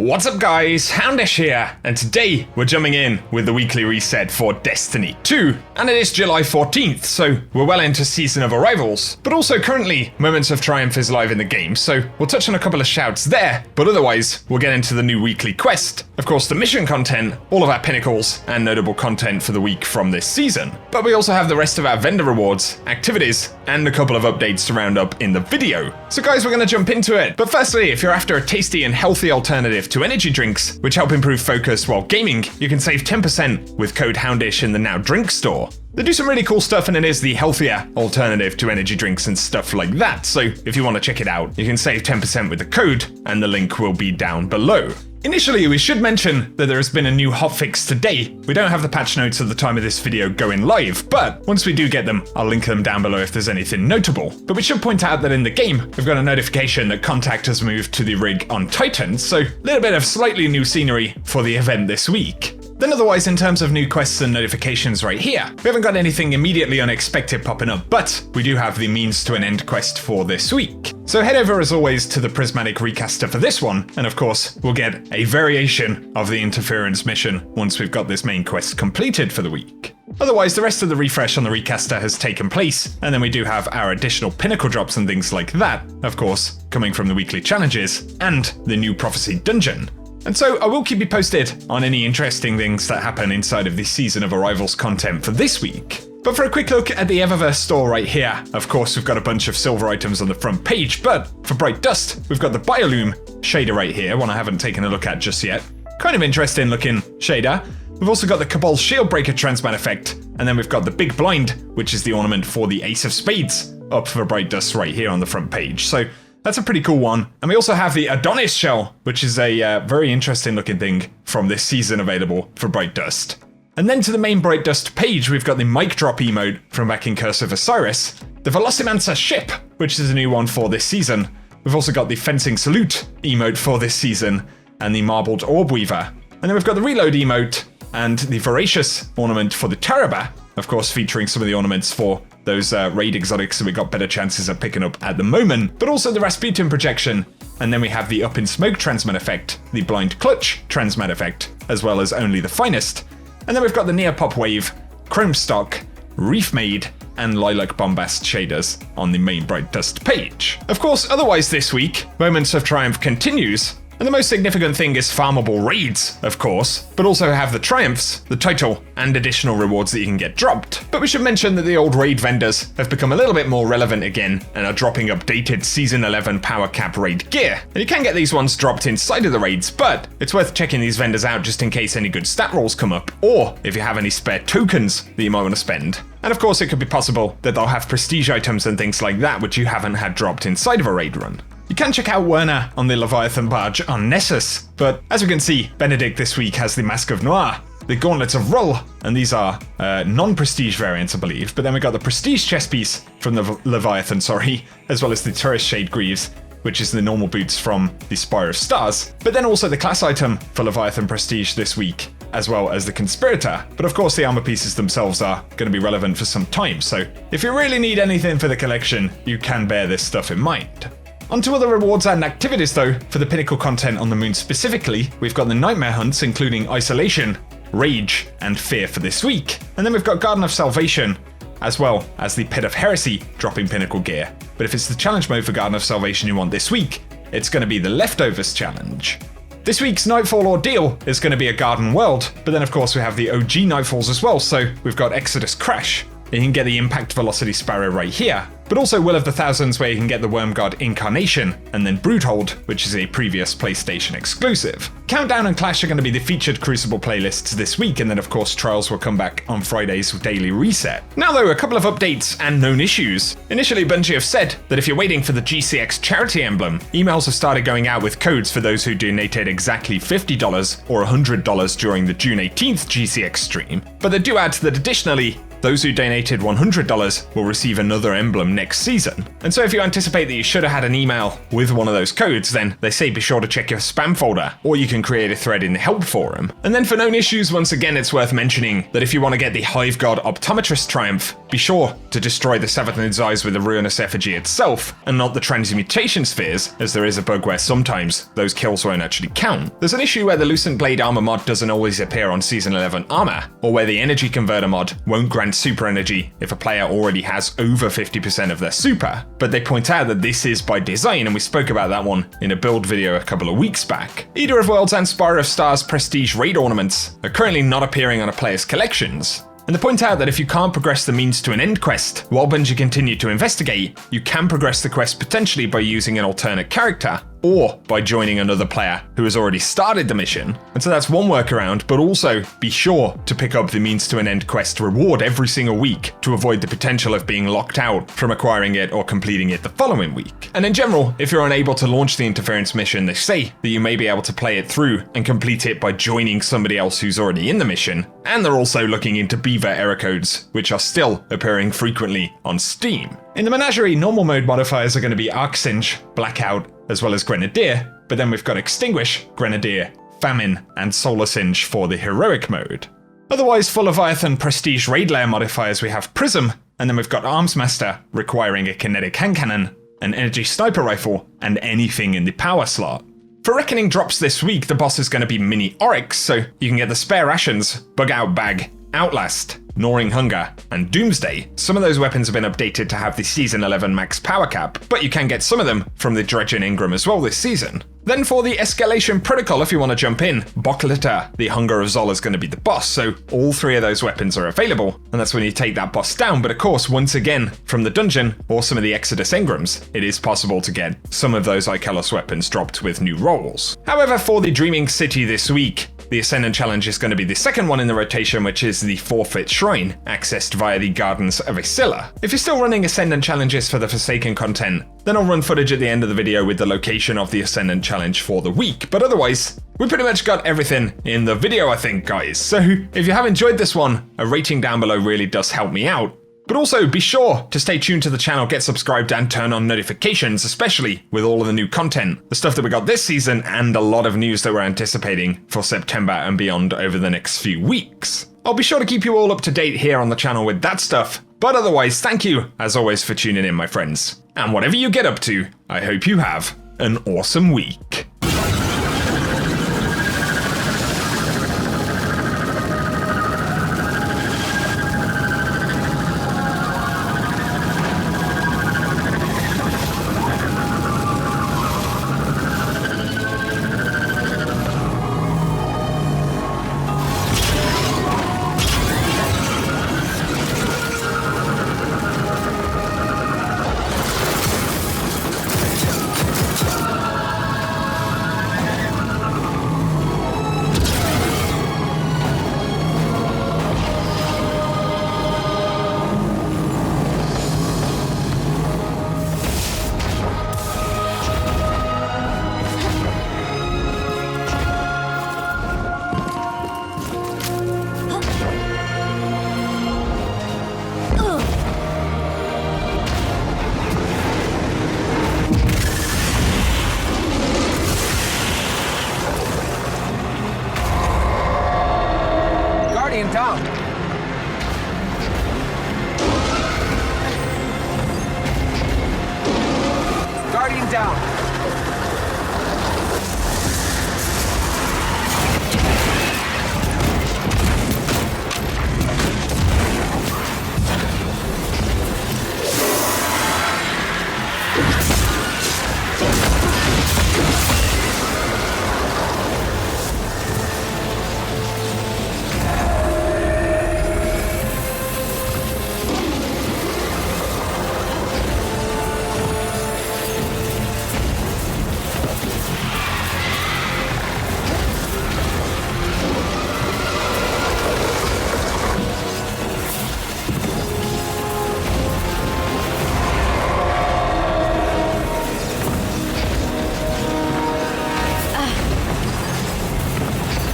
What's up guys, Houndish here, and today we're jumping in with the weekly reset for Destiny 2, and it is July 14th, so we're well into Season of Arrivals, but also currently Moments of Triumph is live in the game, so we'll touch on a couple of shouts there, but otherwise we'll get into the new weekly quest, of course the mission content, all of our pinnacles, and notable content for the week from this season. But we also have the rest of our vendor rewards, activities, and a couple of updates to round up in the video. So guys, we're going to jump into it, but firstly, if you're after a tasty and healthy alternative to energy drinks, which help improve focus while gaming, you can save 10% with code Houndish in the Now Drink store. They do some really cool stuff and it is the healthier alternative to energy drinks and stuff like that, so if you want to check it out, you can save 10% with the code and the link will be down below. Initially, we should mention that there has been a new hotfix today. We don't have the patch notes at the time of this video going live, but once we do get them, I'll link them down below if there's anything notable. But we should point out that in the game, we've got a notification that Contact has moved to the rig on Titan, so a little bit of slightly new scenery for the event this week. Then otherwise, in terms of new quests and notifications right here, we haven't got anything immediately unexpected popping up, but we do have the means to an end quest for this week. So head over as always to the Prismatic Recaster for this one, and of course, we'll get a variation of the interference mission once we've got this main quest completed for the week. Otherwise, the rest of the refresh on the Recaster has taken place, and then we do have our additional Pinnacle drops and things like that, of course, coming from the weekly challenges, and the new Prophecy Dungeon. And so I will keep you posted on any interesting things that happen inside of the Season of Arrivals content for this week. But for a quick look at the Eververse Store right here, of course we've got a bunch of silver items on the front page, but for Bright Dust, we've got the Biolume shader right here, one I haven't taken a look at just yet. Kind of interesting looking shader. We've also got the Cabal Shield Breaker Transmat effect, and then we've got the Big Blind, which is the ornament for the Ace of Spades, up for Bright Dust right here on the front page. So that's a pretty cool one. And we also have the Adonis Shell, which is a very interesting looking thing from this season available for Bright Dust. And then to the main Bright Dust page, we've got the Mic Drop emote from back in Curse of Osiris, the Velocimancer Ship, which is a new one for this season. We've also got the Fencing Salute emote for this season, and the Marbled Orb Weaver. And then we've got the Reload emote, and the Voracious ornament for the Taraba, of course featuring some of the ornaments for those raid exotics that we got better chances of picking up at the moment, but also the Rasputin projection, and then we have the Up in Smoke transmat effect, the Blind Clutch transmat effect, as well as Only the Finest, and then we've got the Neopop Wave, Chrome Stock, Reef Maid, and Lilac Bombast shaders on the main Bright Dust page. Of course, otherwise this week, Moments of Triumph continues, and the most significant thing is farmable raids, of course, but also have the triumphs, the title, and additional rewards that you can get dropped. But we should mention that the old raid vendors have become a little bit more relevant again and are dropping updated Season 11 Power Cap raid gear. And you can get these ones dropped inside of the raids, but it's worth checking these vendors out just in case any good stat rolls come up, or if you have any spare tokens that you might want to spend. And of course, it could be possible that they'll have prestige items and things like that which you haven't had dropped inside of a raid run. You can check out Werner on the Leviathan barge on Nessus, but as we can see, Benedict this week has the Mask of Noir, the Gauntlets of Rull, and these are non-prestige variants, I believe, but then we got the Prestige chest piece from the Leviathan, as well as the Turris Shade Greaves, which is the normal boots from the Spire of Stars, but then also the class item for Leviathan Prestige this week, as well as the Conspirator. But of course the armor pieces themselves are going to be relevant for some time, so if you really need anything for the collection, you can bear this stuff in mind. On to other rewards and activities though, for the Pinnacle content on the moon specifically, we've got the Nightmare Hunts including Isolation, Rage, and Fear for this week. And then we've got Garden of Salvation, as well as the Pit of Heresy dropping Pinnacle gear. But if it's the challenge mode for Garden of Salvation you want this week, it's going to be the Leftovers challenge. This week's Nightfall Ordeal is going to be a garden world, but then of course we have the OG Nightfalls as well, so we've got Exodus Crash. You can get the Impact Velocity Sparrow right here, but also Will of the Thousands where you can get the Wormguard Incarnation, and then Broodhold, which is a previous PlayStation exclusive. Countdown and Clash are going to be the featured Crucible playlists this week, and then of course Trials will come back on Friday's daily reset. Now though, a couple of updates and known issues. Initially, Bungie have said that if you're waiting for the GCX charity emblem, emails have started going out with codes for those who donated exactly $50 or $100 during the June 18th GCX stream, but they do add that additionally, those who donated $100 will receive another emblem next season. And so if you anticipate that you should have had an email with one of those codes, then they say be sure to check your spam folder, or you can create a thread in the help forum. And then for known issues, once again, it's worth mentioning that if you want to get the Hive God Optometrist Triumph, be sure to destroy the Savathun's eyes with the Ruinous Effigy itself, and not the transmutation spheres, as there is a bug where sometimes those kills won't actually count. There's an issue where the Lucent Blade armor mod doesn't always appear on Season 11 armor, or where the Energy Converter mod won't grant super energy if a player already has over 50% of their super, but they point out that this is by design, and we spoke about that one in a build video a couple of weeks back. Eater of Worlds and Spire of Stars Prestige raid ornaments are currently not appearing on a player's collections. And they point out that if you can't progress the means to an end quest while Bungie continue to investigate, you can progress the quest potentially by using an alternate character, or by joining another player who has already started the mission. And so that's one workaround, but also be sure to pick up the means to an end quest reward every single week to avoid the potential of being locked out from acquiring it or completing it the following week. And in general, if you're unable to launch the interference mission, they say that you may be able to play it through and complete it by joining somebody else who's already in the mission. And they're also looking into Beaver error codes, which are still appearing frequently on Steam. In the Menagerie, normal mode modifiers are going to be Arcsinge, Blackout, as well as Grenadier, but then we've got Extinguish, Grenadier, Famine, and Solar Singe for the heroic mode. Otherwise, for Leviathan Prestige Raid Layer modifiers, we have Prism, and then we've got Armsmaster, requiring a kinetic hand cannon, an energy sniper rifle, and anything in the power slot. For Reckoning drops this week, the boss is going to be Mini Oryx, so you can get the Spare Rations, Bug Out Bag, Outlast, Gnawing Hunger, and Doomsday. Some of those weapons have been updated to have the Season 11 max power cap, but you can get some of them from the Dredge and Ingram as well this season. Then for the Escalation Protocol, if you want to jump in, Boklita, the Hunger of Zol, is going to be the boss, so all three of those weapons are available, and that's when you take that boss down. But of course, once again, from the dungeon, or some of the Exodus Engrams, it is possible to get some of those Ikelos weapons dropped with new rolls. However, for the Dreaming City this week, the Ascendant Challenge is going to be the second one in the rotation, which is the Forfeit Shrine, accessed via the Gardens of Isilla. If you're still running Ascendant Challenges for the Forsaken content, then I'll run footage at the end of the video with the location of the Ascendant Challenge for the week, but otherwise, we pretty much got everything in the video, I think, guys. So if you have enjoyed this one, a rating down below really does help me out. But also be sure to stay tuned to the channel, get subscribed, and turn on notifications, especially with all of the new content, the stuff that we got this season, and a lot of news that we're anticipating for September and beyond over the next few weeks. I'll be sure to keep you all up to date here on the channel with that stuff, but otherwise, thank you, as always, for tuning in, my friends. And whatever you get up to, I hope you have an awesome week. Down. Guardian down.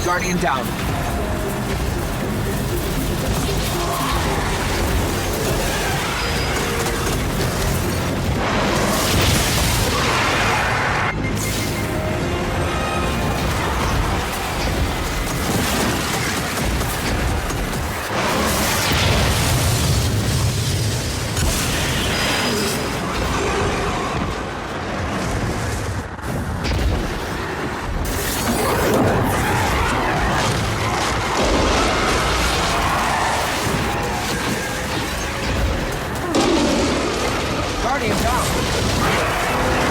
Guardian down. Guardian down.